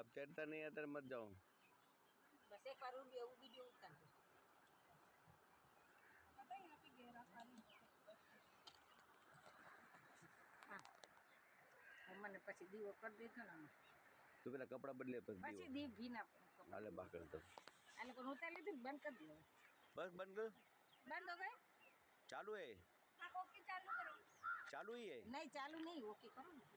आप चढ़ता नहीं है मत जाओ। बस एक बार वीडियो उतार दो। पता है यहाँ पे गहरा पानी મને પછી દીવો કરી દીધો ને तो पहला कपड़ा बदले પછી દી ભીના हाले बाकर तो આ લોકો ઉતારી લીધું બંધ કરી દો बस बंद कर। બંધ हो गए चालू है हाँ ओके चालू करो चालू ही है। नहीं चालू नहीं ओके करो